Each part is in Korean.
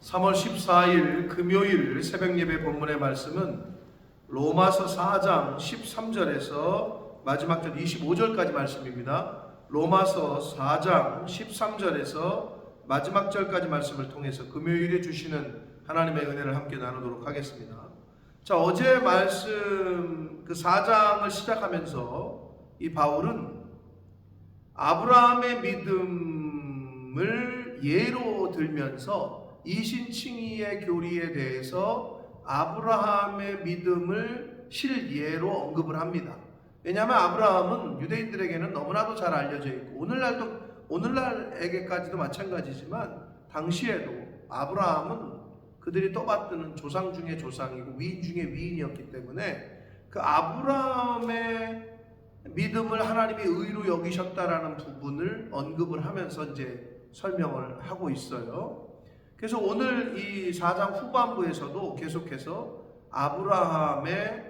3월 14일 금요일 새벽예배 본문의 말씀은 로마서 4장 13절에서 마지막 절 25절까지 말씀입니다. 로마서 4장 13절에서 마지막 절까지 말씀을 통해서 금요일에 주시는 하나님의 은혜를 함께 나누도록 하겠습니다. 자, 어제 말씀 그 4장을 시작하면서 이 바울은 아브라함의 믿음을 예로 들면서 이신칭의의 교리에 대해서 아브라함의 믿음을 실예로 언급을 합니다. 왜냐하면 아브라함은 유대인들에게는 너무나도 잘 알려져 있고 오늘날에게까지도 마찬가지지만 당시에도 아브라함은 그들이 떠받드는 조상 중의 조상이고 위인 중의 위인이었기 때문에 그 아브라함의 믿음을 하나님이 의로 여기셨다라는 부분을 언급을 하면서 이제 설명을 하고 있어요. 그래서 오늘 이 4장 후반부에서도 계속해서 아브라함의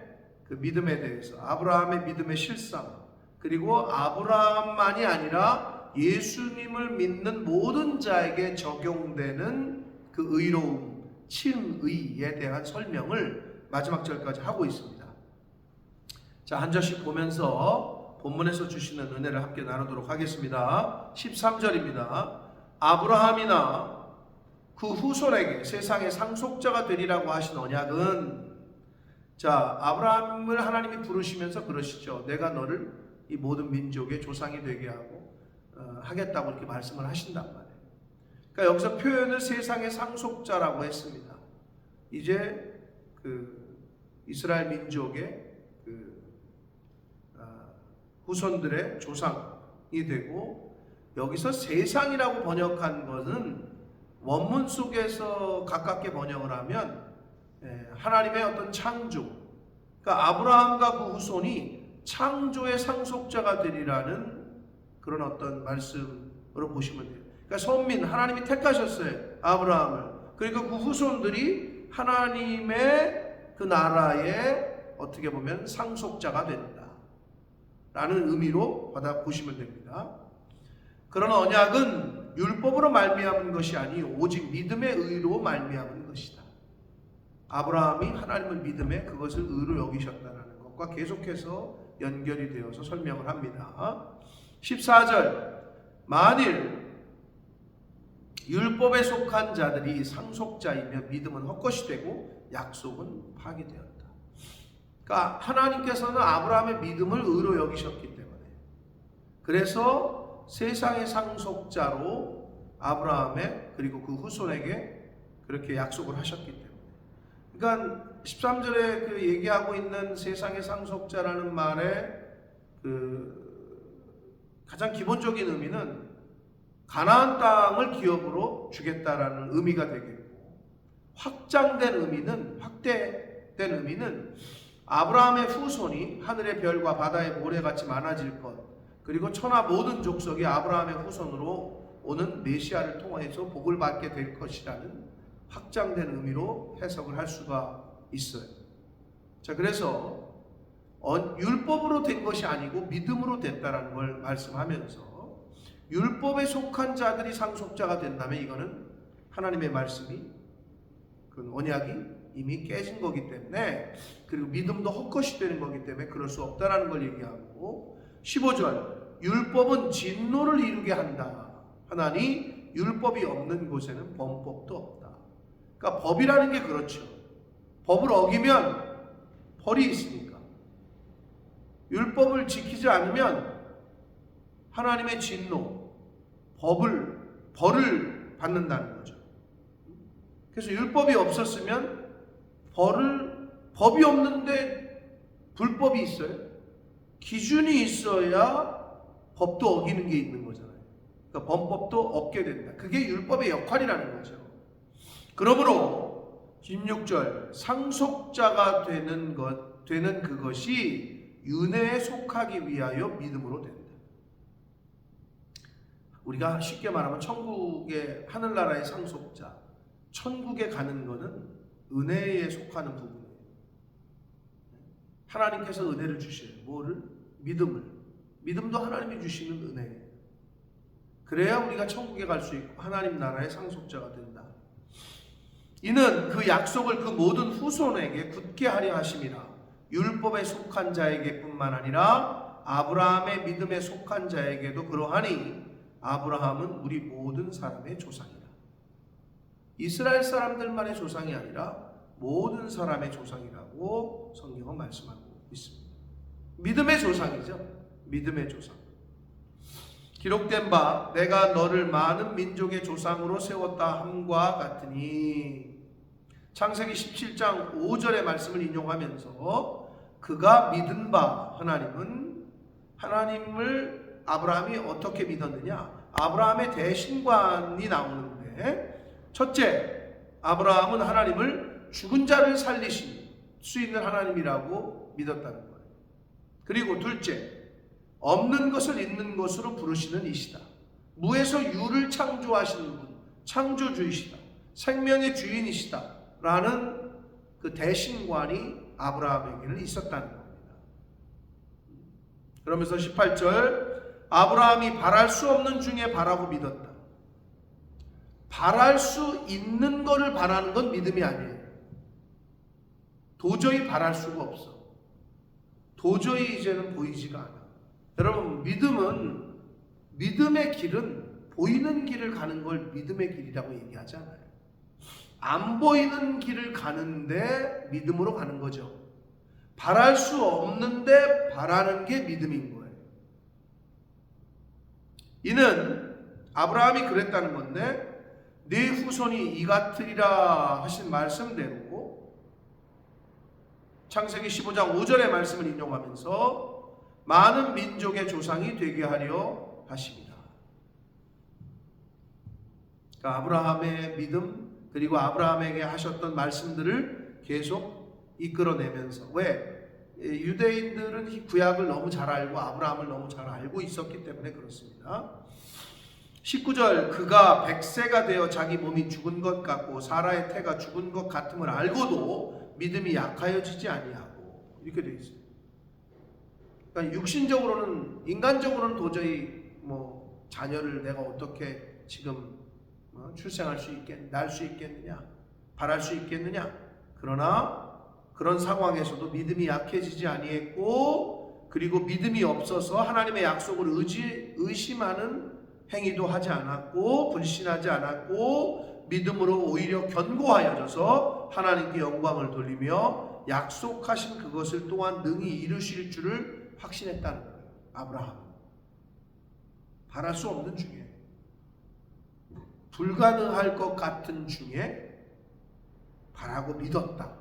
그 믿음에 대해서, 아브라함의 믿음의 실상, 그리고 아브라함만이 아니라 예수님을 믿는 모든 자에게 적용되는 그 의로움, 칭의에 대한 설명을 마지막 절까지 하고 있습니다. 자, 한 절씩 보면서 본문에서 주시는 은혜를 함께 나누도록 하겠습니다. 13절입니다. 아브라함이나 그 후손에게 세상의 상속자가 되리라고 하신 언약은, 자, 아브라함을 하나님이 부르시면서 그러시죠. 내가 너를 이 모든 민족의 조상이 되게 하고 하겠다고 이렇게 말씀을 하신단 말이에요. 그러니까 여기서 표현을 세상의 상속자라고 했습니다. 이제 그 이스라엘 민족의 그 후손들의 조상이 되고, 여기서 세상이라고 번역한 것은 원문 속에서 가깝게 번역을 하면 하나님의 어떤 창조, 그러니까 아브라함과 그 후손이 창조의 상속자가 되리라는 그런 어떤 말씀으로 보시면 돼요. 그러니까 선민, 하나님이 택하셨어요, 아브라함을. 그리고 그 후손들이 하나님의 그 나라의 어떻게 보면 상속자가 된다 라는 의미로 받아보시면 됩니다. 그런 언약은 율법으로 말미암은 것이 아니요 오직 믿음의 의로 말미암은 것이다. 아브라함이 하나님을 믿음에 그것을 의로 여기셨다는 것과 계속해서 연결이 되어서 설명을 합니다. 14절, 만일 율법에 속한 자들이 상속자이며 믿음은 헛것이 되고 약속은 파기되었다. 그러니까 하나님께서는 아브라함의 믿음을 의로 여기셨기 때문에, 그래서 세상의 상속자로 아브라함의 그리고 그 후손에게 그렇게 약속을 하셨기 때문에, 그러니까 13절에 그 얘기하고 있는 세상의 상속자라는 말의 그 가장 기본적인 의미는 가나안 땅을 기업으로 주겠다라는 의미가 되겠고, 확장된 의미는, 확대된 의미는 아브라함의 후손이 하늘의 별과 바다의 모래같이 많아질 것, 그리고 천하 모든 족속이 아브라함의 후손으로 오는 메시아를 통해서 복을 받게 될 것이라는 확장된 의미로 해석을 할 수가 있어요. 자, 그래서 율법으로 된 것이 아니고 믿음으로 됐다라는 걸 말씀하면서, 율법에 속한 자들이 상속자가 된다면 이거는 하나님의 말씀이, 그 언약이 이미 깨진 거기 때문에, 그리고 믿음도 헛것이 되는 거기 때문에 그럴 수 없다라는 걸 얘기하고, 15절, 율법은 진노를 이루게 한다 하나니 율법이 없는 곳에는 범법도 없다. 그러니까 법이라는 게 그렇죠. 법을 어기면 벌이 있으니까, 율법을 지키지 않으면 하나님의 진노, 벌을 받는다는 거죠. 그래서 율법이 없었으면 법이 없는데 불법이 있어요? 기준이 있어야 법도 어기는 게 있는 거잖아요. 그러니까 범법도 없게 된다. 그게 율법의 역할이라는 거죠. 그러므로 16절, 상속자가 되는 그것이 윤회에 속하기 위하여 믿음으로 된다. 우리가 쉽게 말하면 천국의, 하늘나라의 상속자, 천국에 가는 것은 은혜에 속하는 부분이에요. 하나님께서 은혜를 주셔요. 뭐를? 믿음을. 믿음도 하나님이 주시는 은혜예요. 그래야 우리가 천국에 갈 수 있고 하나님 나라의 상속자가 된다. 이는 그 약속을 그 모든 후손에게 굳게 하려 하심이라. 율법에 속한 자에게 뿐만 아니라 아브라함의 믿음에 속한 자에게도 그러하니 아브라함은 우리 모든 사람의 조상이라. 이스라엘 사람들만의 조상이 아니라 모든 사람의 조상이라고 성경은 말씀하고 있습니다. 믿음의 조상이죠. 믿음의 조상. 기록된 바 내가 너를 많은 민족의 조상으로 세웠다 함과 같으니, 창세기 17장 5절의 말씀을 인용하면서 그가 믿은 바, 하나님을 아브라함이 어떻게 믿었느냐, 아브라함의 대신관이 나오는데, 첫째, 아브라함은 하나님을 죽은 자를 살리실 수 있는 하나님이라고 믿었다는 거예요. 그리고 둘째, 없는 것을 있는 것으로 부르시는 이시다. 무에서 유를 창조하시는 분, 창조주이시다. 생명의 주인이시다. 라는 그 대신관이 아브라함에게는 있었다는 겁니다. 그러면서 18절, 아브라함이 바랄 수 없는 중에 바라고 믿었다. 바랄 수 있는 거를 바라는 건 믿음이 아니에요. 도저히 바랄 수가 없어. 도저히 이제는 보이지가 않아. 여러분, 믿음의 길은 보이는 길을 가는 걸 믿음의 길이라고 얘기하지 않아요. 안 보이는 길을 가는데 믿음으로 가는 거죠. 바랄 수 없는데 바라는 게 믿음인 거예요. 이는 아브라함이 그랬다는 건데, 네 후손이 이 같으리라 하신 말씀대로 창세기 15장 5절의 말씀을 인용하면서 많은 민족의 조상이 되게 하려 하십니다. 그러니까 아브라함의 믿음, 그리고 아브라함에게 하셨던 말씀들을 계속 이끌어내면서, 왜? 유대인들은 구약을 너무 잘 알고 아브라함을 너무 잘 알고 있었기 때문에 그렇습니다. 19절, 그가 100세가 되어 자기 몸이 죽은 것 같고 사라의 태가 죽은 것 같음을 알고도 믿음이 약하여지지 아니하고, 이렇게 되어 있어요. 그러니까 육신적으로는, 인간적으로는 도저히 자녀를 내가 어떻게 지금 출생할 수 낳을 수 있겠느냐, 바랄 수 있겠느냐. 그러나 그런 상황에서도 믿음이 약해지지 아니했고, 그리고 믿음이 없어서 하나님의 약속을 의심하는 행위도 하지 않았고, 불신하지 않았고, 믿음으로 오히려 견고하여져서 하나님께 영광을 돌리며 약속하신 그것을 또한 능히 이루실 줄을 확신했다는 거예요. 아브라함. 바랄 수 없는 중에, 불가능할 것 같은 중에 바라고 믿었다.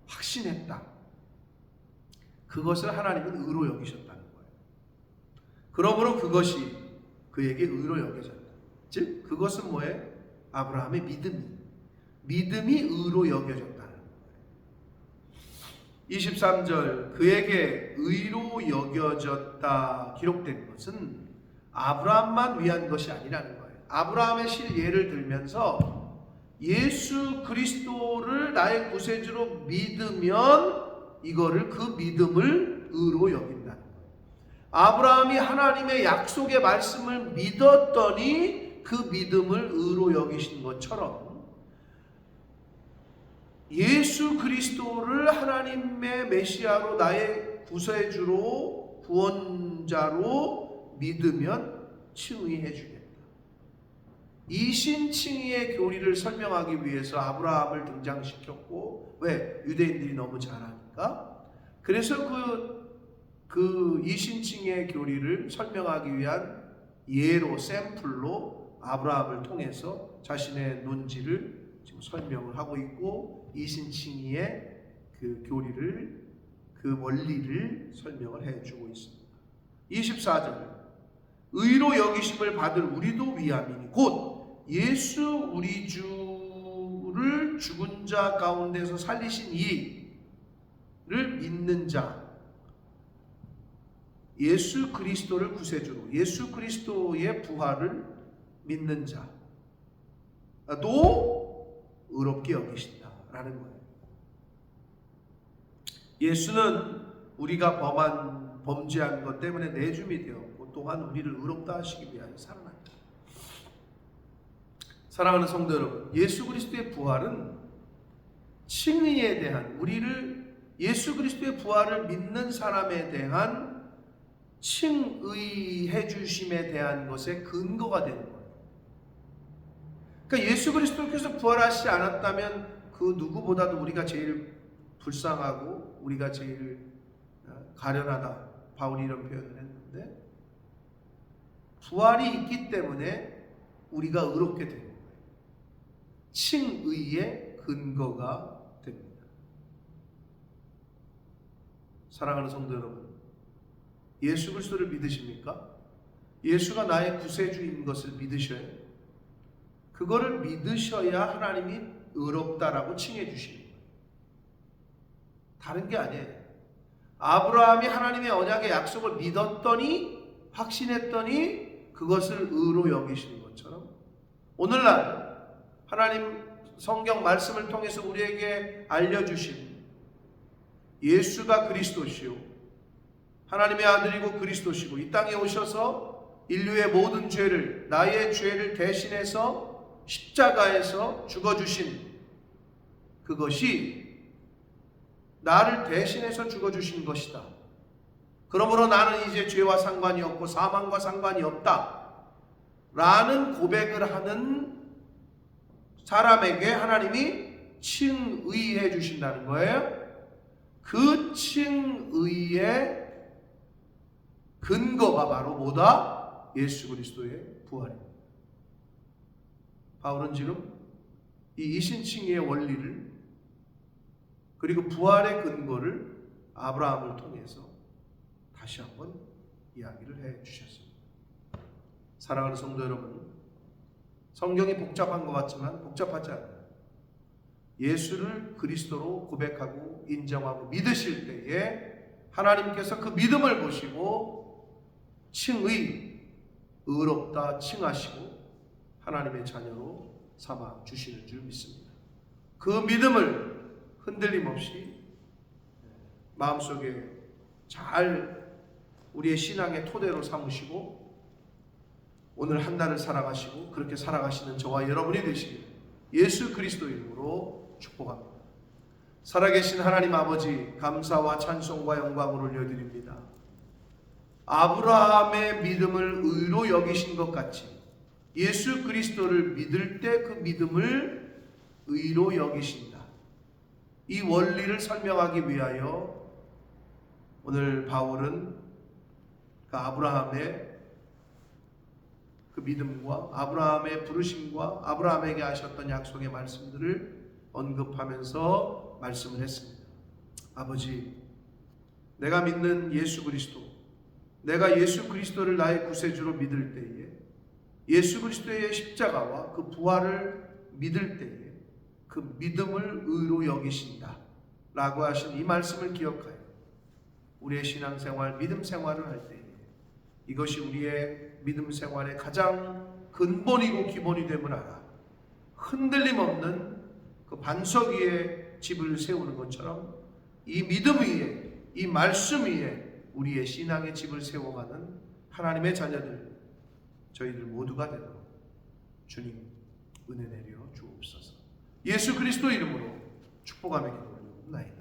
확신했다. 그것을 하나님은 의로 여기셨다는 거예요. 그러므로 그것이 그에게 의로 여겨졌다. 즉 그것은 뭐예요? 아브라함의 믿음이 의로 여겨졌다는 거예요. 23절, 그에게 의로 여겨졌다 기록된 것은 아브라함만 위한 것이 아니라는 거예요. 아브라함의 예를 들면서 예수 그리스도를 나의 구세주로 믿으면 이거를, 그 믿음을 의로 여긴다는 거예요. 아브라함이 하나님의 약속의 말씀을 믿었더니 그 믿음을 의로 여기신 것처럼 예수 그리스도를 하나님의 메시아로, 나의 구세주로, 구원자로 믿으면 칭의해 주겠다. 이신칭의의 교리를 설명하기 위해서 아브라함을 등장시켰고, 왜? 유대인들이 너무 잘 아니까. 그래서 그 이신칭의의 교리를 설명하기 위한 예로, 샘플로 아브라함을 통해서 자신의 논지를 지금 설명을 하고 있고, 이신칭의의 그 교리를, 그 원리를 설명을 해주고 있습니다. 24절, 의로 여기심을 받을 우리도 위함이니 곧 예수 우리 주를 죽은 자 가운데서 살리신 이를 믿는 자, 예수 그리스도를 구세주로, 예수 그리스도의 부활을 믿는 자도 의롭게 여기신다라는 거예요. 예수는 우리가 범죄한 것 때문에 내줌이 되었고, 또한 우리를 의롭다 하시기 위하여 살아났다. 사랑하는 성도 여러분, 예수 그리스도의 부활은 칭의에 대한, 우리를 예수 그리스도의 부활을 믿는 사람에 대한 칭의해 주심에 대한 것의 근거가 되는 거예요. 그러니까 예수 그리스도께서 부활하시지 않았다면 그 누구보다도 우리가 제일 불쌍하고 우리가 제일 가련하다, 바울이 이런 표현을 했는데, 부활이 있기 때문에 우리가 의롭게 되는 거예요. 칭의의 근거가 됩니다. 사랑하는 성도 여러분, 예수 그리스도를 믿으십니까? 예수가 나의 구세주인 것을 믿으셔야 해요. 그거를 믿으셔야 하나님이 의롭다라고 칭해 주시는 거예요. 다른 게 아니에요. 아브라함이 하나님의 언약의 약속을 믿었더니, 확신했더니 그것을 의로 여기시는 것처럼, 오늘날 하나님 성경 말씀을 통해서 우리에게 알려주신 예수가 그리스도시요, 하나님의 아들이고 그리스도시고, 이 땅에 오셔서 인류의 모든 죄를, 나의 죄를 대신해서 십자가에서 죽어주신 그것이 나를 대신해서 죽어주신 것이다. 그러므로 나는 이제 죄와 상관이 없고 사망과 상관이 없다 라는 고백을 하는 사람에게 하나님이 칭의해 주신다는 거예요. 그 칭의의 근거가 바로 뭐다? 예수 그리스도의 부활입니다. 바울은 지금 이 이신칭의의 원리를, 그리고 부활의 근거를 아브라함을 통해서 다시 한번 이야기를 해 주셨습니다. 사랑하는 성도 여러분, 성경이 복잡한 것 같지만 복잡하지 않아요. 예수를 그리스도로 고백하고 인정하고 믿으실 때에 하나님께서 그 믿음을 보시고 칭의, 의롭다 칭하시고 하나님의 자녀로 삼아 주시는 줄 믿습니다. 그 믿음을 흔들림 없이 마음속에 잘 우리의 신앙의 토대로 삼으시고 오늘 한 날을 살아가시고 그렇게 살아가시는 저와 여러분이 되시길 예수 그리스도 이름으로 축복합니다. 살아계신 하나님 아버지, 감사와 찬송과 영광을 올려드립니다. 아브라함의 믿음을 의로 여기신 것 같이 예수 그리스도를 믿을 때 그 믿음을 의로 여기신다. 이 원리를 설명하기 위하여 오늘 바울은 그 아브라함의 그 믿음과 아브라함의 부르심과 아브라함에게 하셨던 약속의 말씀들을 언급하면서 말씀을 했습니다. 아버지, 내가 믿는 예수 그리스도, 내가 예수 그리스도를 나의 구세주로 믿을 때에 예수 그리스도의 십자가와 그 부활을 믿을 때에 그 믿음을 의로 여기신다 라고 하신 이 말씀을 기억하여 우리의 신앙생활, 믿음 생활을 할 때에 이것이 우리의 믿음 생활의 가장 근본이고 기본이 됨을 알아 흔들림 없는 그 반석 위에 집을 세우는 것처럼 이 믿음 위에, 이 말씀 위에 우리의 신앙의 집을 세워가는 하나님의 자녀들, 저희들 모두가 되도록 주님 은혜 내려 주옵소서. 예수 그리스도 이름으로 축복하며 기도하옵나이다.